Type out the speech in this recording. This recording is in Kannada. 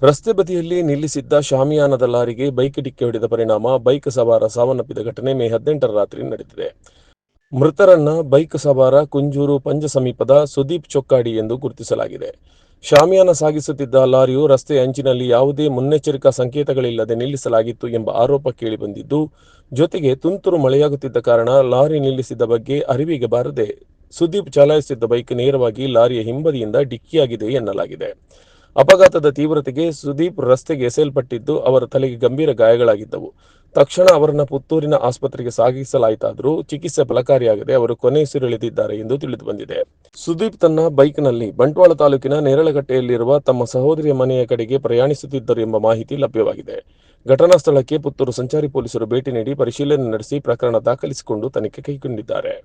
ರಸ್ತೆ ಬದಿಯಲ್ಲಿ ನಿಲ್ಲಿಸಿದ್ದ ಶಾಮಿಯಾನದ ಲಾರಿಗೆ ಬೈಕ್ ಡಿಕ್ಕಿ ಹೊಡೆದ ಪರಿಣಾಮ ಬೈಕ್ ಸವಾರ ಸಾವನ್ನಪ್ಪಿದ ಘಟನೆ ಮೇ 18ರ ರಾತ್ರಿ ನಡೆದಿದೆ. ಮೃತರನ್ನ ಬೈಕ್ ಸವಾರ ಕುಂಜೂರು ಪಂಜ ಸಮೀಪದ ಸುದೀಪ್ ಚೊಕ್ಕಾಡಿ ಎಂದು ಗುರುತಿಸಲಾಗಿದೆ. ಶಾಮಿಯಾನ ಸಾಗಿಸುತ್ತಿದ್ದ ಲಾರಿಯು ರಸ್ತೆಯ ಅಂಚಿನಲ್ಲಿ ಯಾವುದೇ ಮುನ್ನೆಚ್ಚರಿಕಾ ಸಂಕೇತಗಳಿಲ್ಲದೆ ನಿಲ್ಲಿಸಲಾಗಿತ್ತು ಎಂಬ ಆರೋಪ ಕೇಳಿಬಂದಿದ್ದು, ಜೊತೆಗೆ ತುಂತುರು ಮಳೆಯಾಗುತ್ತಿದ್ದ ಕಾರಣ ಲಾರಿ ನಿಲ್ಲಿಸಿದ್ದ ಬಗ್ಗೆ ಅರಿವಿಗೆ ಬಾರದೆ ಸುದೀಪ್ ಚಲಾಯಿಸುತ್ತಿದ್ದ ಬೈಕ್ ನೇರವಾಗಿ ಲಾರಿಯ ಹಿಂಬದಿಯಿಂದ ಡಿಕ್ಕಿಯಾಗಿದೆ ಎನ್ನಲಾಗಿದೆ. ಅಪಘಾತದ ತೀವ್ರತೆಗೆ ಸುದೀಪ್ ರಸ್ತೆಗೆ ಎಸೆಯಲ್ಪಟ್ಟಿದ್ದು, ಅವರ ತಲೆಗೆ ಗಂಭೀರ ಗಾಯಗಳಾಗಿದ್ದವು. ತಕ್ಷಣ ಅವರನ್ನು ಪುತ್ತೂರಿನ ಆಸ್ಪತ್ರೆಗೆ ಸಾಗಿಸಲಾಯಿತಾದರೂ ಚಿಕಿತ್ಸೆ ಫಲಕಾರಿಯಾಗದೆ ಅವರು ಕೊನೆಯುಸಿರೆಳೆದಿದ್ದಾರೆ ಎಂದು ತಿಳಿದುಬಂದಿದೆ. ಸುದೀಪ್ ತನ್ನ ಬೈಕ್ನಲ್ಲಿ ಬಂಟ್ವಾಳ ತಾಲೂಕಿನ ನೇರಳಕಟ್ಟೆಯಲ್ಲಿರುವ ತಮ್ಮ ಸಹೋದರಿಯ ಮನೆಯ ಕಡೆಗೆ ಪ್ರಯಾಣಿಸುತ್ತಿದ್ದರು ಎಂಬ ಮಾಹಿತಿ ಲಭ್ಯವಾಗಿದೆ. ಘಟನಾ ಸ್ಥಳಕ್ಕೆ ಪುತ್ತೂರು ಸಂಚಾರಿ ಪೊಲೀಸರು ಭೇಟಿ ನೀಡಿ ಪರಿಶೀಲನೆ ನಡೆಸಿ ಪ್ರಕರಣ ದಾಖಲಿಸಿಕೊಂಡು ತನಿಖೆ ಕೈಗೊಂಡಿದ್ದಾರೆ.